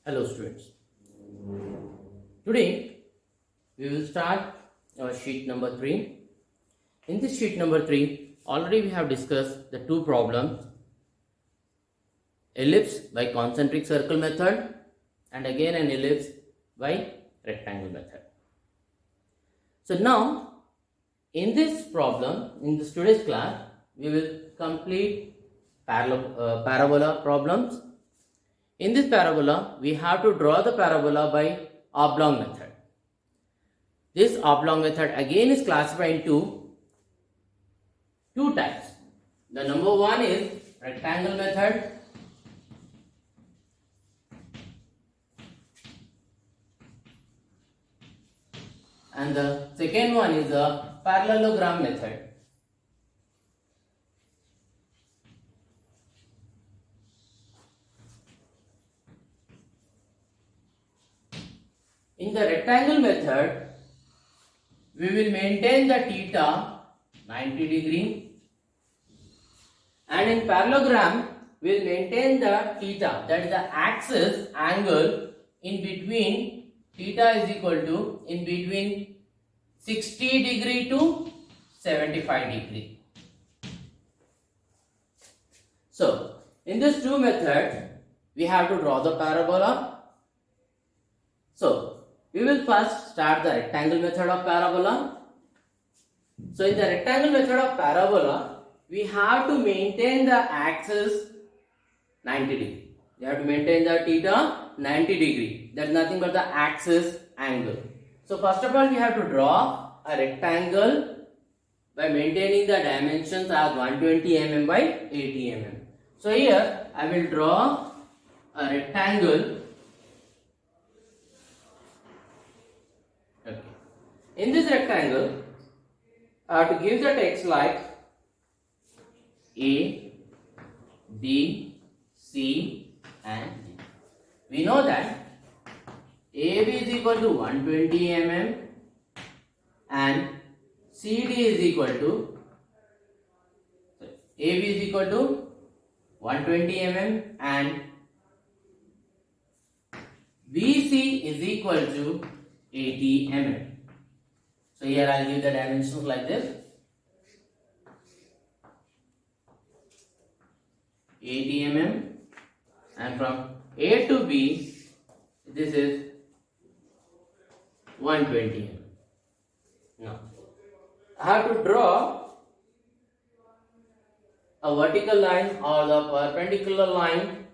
Hello students. Today we will start our sheet number 3. In this sheet number 3 already we have discussed the two problems, ellipse by concentric circle method and again an ellipse by rectangle method. So now in this problem, in this today's class, we will complete parabola problems. In this parabola, we have to draw the parabola by oblong method. This oblong method again is classified into two types. The number one is rectangle method. And the second one is the parallelogram method. In the rectangle method, we will maintain the theta 90 degree, and in parallelogram, we will maintain the theta, that is the axis angle in between, theta is equal to in between 60 degree to 75 degree. So, in these two methods, we have to draw the parabola. So, we will first start the rectangle method of parabola. So, in the rectangle method of parabola, we have to maintain the axis 90 degree. We have to maintain the theta 90 degree. That is nothing but the axis angle. So, first of all, we have to draw a rectangle by maintaining the dimensions as 120 mm by 80 mm. So, here I will draw a rectangle. Okay. In this rectangle, I have to give the text like A, B, C and D. We know that AB is equal to 120 mm and CD is equal to AB is equal to 120 mm and BC is equal to 80 mm. So here I will give the dimensions like this. 80 mm and from A to B this is 120 mm. Now I have to draw a vertical line or the perpendicular line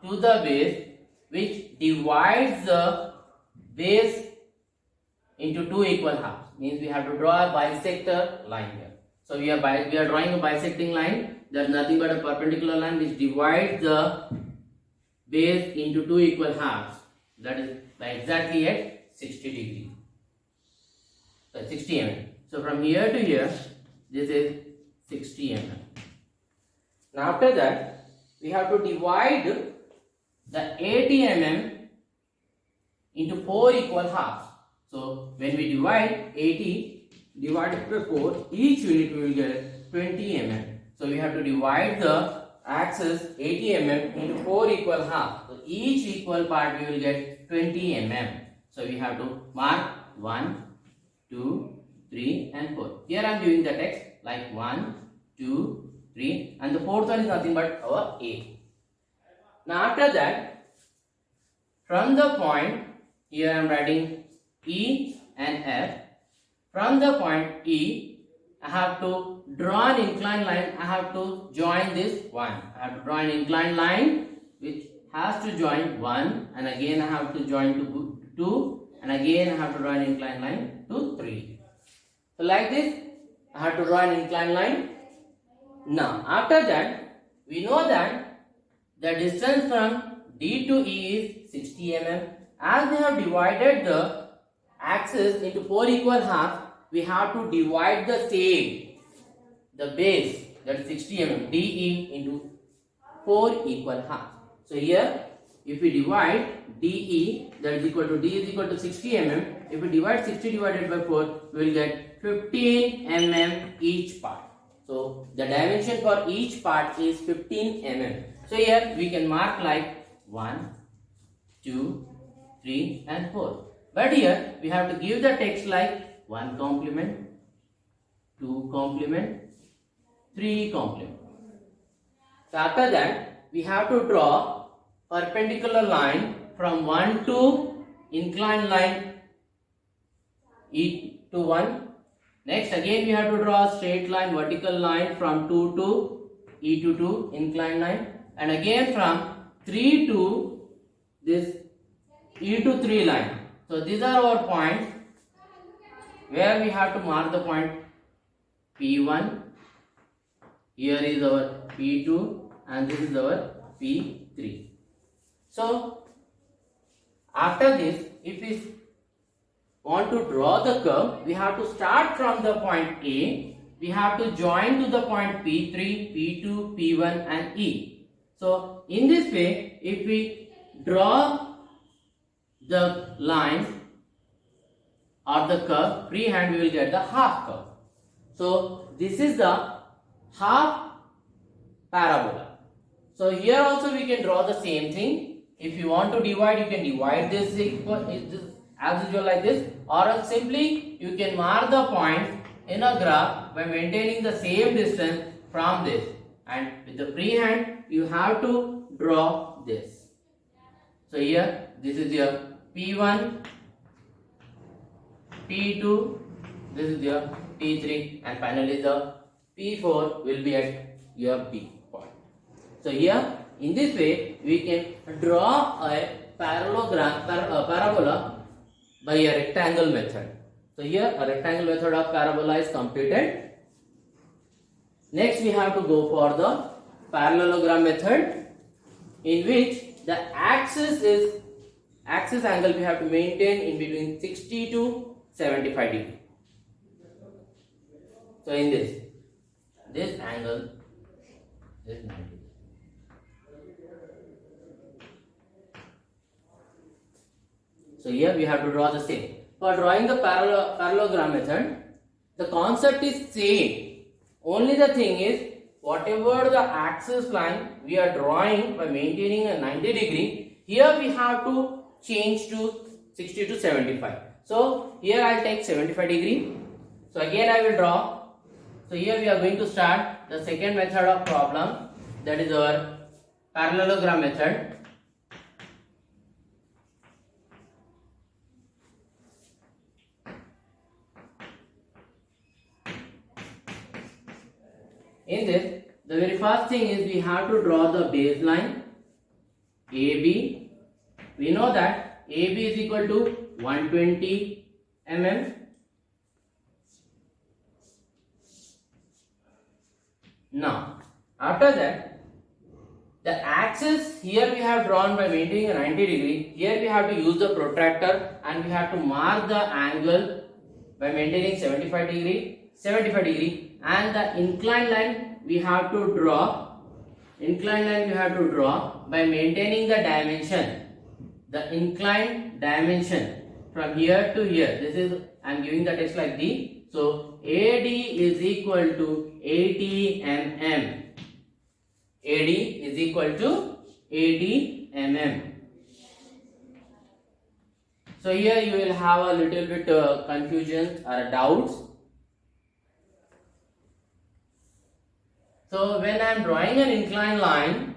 to the base which divides the base into two equal halves. Means we have to draw a bisector line here. So we are drawing a bisecting line. There is nothing but a perpendicular line which divides the base into two equal halves. That is by exactly at 60 degree. So 60 mm. So from here to here, this is 60 mm. Now after that, we have to divide the 80 mm into four equal halves. So when we divide 80 divided by 4, each unit we will get 20 mm. So we have to divide the axis 80 mm into 4 equal halves. So each equal part we will get 20 mm. So we have to mark 1, 2, 3 and 4. Here I am giving the text like 1, 2, 3 and the fourth one is nothing but our A. Now after that, from the point, here I am writing E and F. From the point E, I have to draw an inclined line. I have to join this 1. I have to draw an inclined line which has to join 1 and again I have to join to 2 and again I have to draw an inclined line to 3. So like this, I have to draw an inclined line. Now after that, we know that the distance from D to E is 60 mm. As we have divided the axis into 4 equal halves, we have to divide the same, the base, that is 60 mm, DE into 4 equal halves. So here, if we divide DE, that is equal to D is equal to 60 mm, if we divide 60 divided by 4, we will get 15 mm each part. So the dimension for each part is 15 mm. So here we can mark like 1, 2, 3 and 4. But here we have to give the text like 1 complement, 2 complement, 3 complement. So after that we have to draw perpendicular line from 1 to inclined line E to 1. Next again we have to draw a straight line, vertical line from 2 to E to 2 inclined line, and again from 3 to this E to 3 line. So these are our points where we have to mark the point P1. Here is our P2 and this is our P3. So after this, if we want to draw the curve, we have to start from the point A. We have to join to the point P3, P2, P1 and E. So in this way, if we draw the lines or the curve freehand, we will get the half curve. So this is the half parabola. So here also we can draw the same thing. If you want to divide, you can divide this as usual like this, or else simply you can mark the points in a graph by maintaining the same distance from this, and with the freehand you have to draw this. So here this is your P1, P2, this is your P3, and finally the P4 will be at your B point. So here in this way we can draw a parabola by a rectangle method. So here a rectangle method of parabola is completed. Next we have to go for the parallelogram method, in which the axis angle we have to maintain in between 60 to 75 degree. So in this angle is 90. So here we have to draw the same. For drawing the parallelogram method, the concept is same. Only the thing is, whatever the axis line we are drawing by maintaining a 90 degree, here we have to change to 60 to 75. So here I will take 75 degree. So again I will draw. So here we are going to start the second method of problem, that is our parallelogram method. In this, the very first thing is we have to draw the baseline AB. We know that AB is equal to 120 mm. Now, after that, the axis here we have drawn by maintaining a 90 degree. Here we have to use the protractor and we have to mark the angle by maintaining 75 degree. And the inclined line we have to draw by maintaining the dimension, the inclined dimension from here to here. This is, I am giving the text like D. So AD is equal to 80 mm. AD is equal to 80 mm. So here you will have a little bit confusion or doubts. So when I am drawing an inclined line,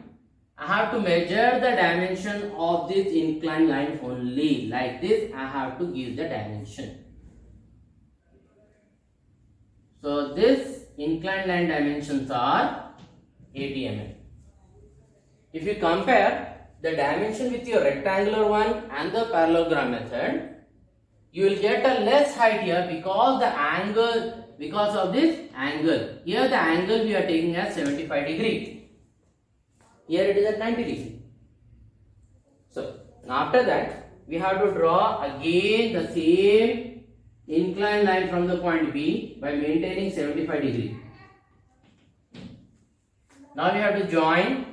I have to measure the dimension of this inclined line only. Like this, I have to give the dimension. So this inclined line dimensions are 80 mm. If you compare the dimension with your rectangular one and the parallelogram method, you will get a less height here because of this angle. Here the angle we are taking as 75 degree. Here it is at 90 degree. So after that we have to draw again the same inclined line from the point B by maintaining 75 degree. Now we have to join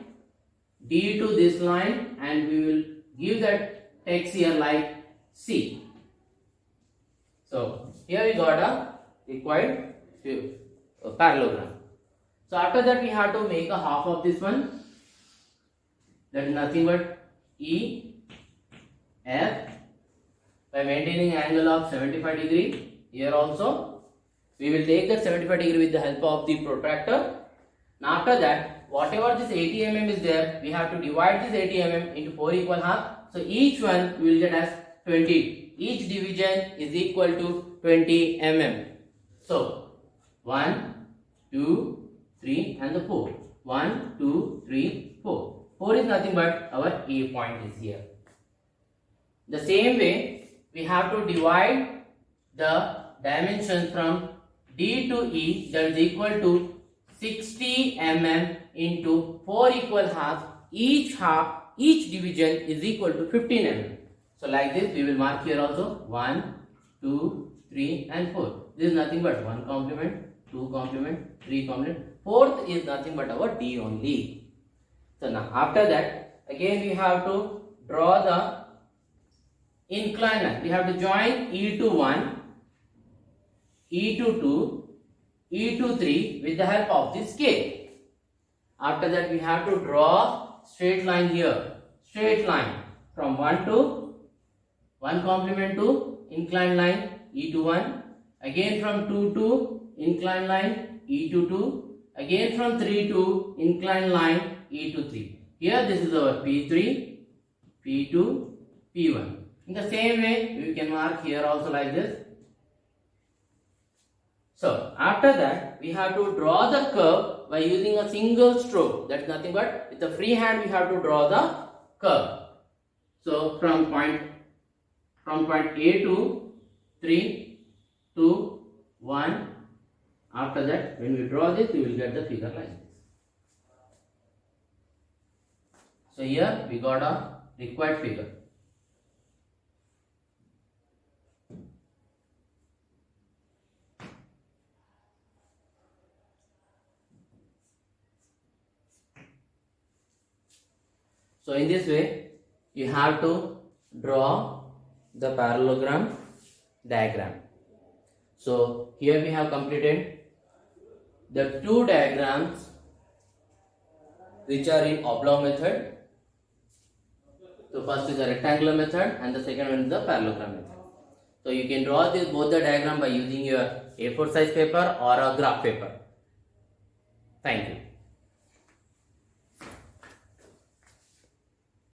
D to this line and we will give that text here like C. So here we got a required parallelogram. So after that we have to make a half of this one, that is nothing but E F by maintaining an angle of 75 degree. Here also we will take that 75 degree with the help of the protractor. Now after that, whatever this 80 mm is there, we have to divide this 80 mm into 4 equal half. So each one we will get as 20. Each division is equal to 20 mm. So 1, 2, 3 and the 4. 1, 2, 3, 4. 4 is nothing but our A point is here. The same way, we have to divide the dimensions from D to E, that is equal to 60 mm into 4 equal half. Each division is equal to 15 mm. So like this we will mark here also 1, 2, 3 and 4. This is nothing but 1 complement, 2 complement, 3 complement. Fourth is nothing but our D only. So now after that, again we have to draw the incline line. We have to join E to 1, E to 2, E to 3 with the help of this scale. After that we have to draw straight line here. Straight line from 1 to 1 complement to incline line E to 1. Again from 2 to incline line E to 2. Again from 3 to incline line E to 3. Here this is our P3, P2, P1. In the same way we can mark here also like this. So after that we have to draw the curve by using a single stroke. That's nothing but with the free hand we have to draw the curve. So from point A to 3, 2, 1. After that when we draw this we will get the figure like this. So here we got a required figure. So in this way you have to draw the parallelogram diagram. So here we have completed the two diagrams which are in oblong method. So first is the rectangular method and the second one is the parallelogram method. So you can draw both the diagram by using your A4 size paper or a graph paper. Thank you.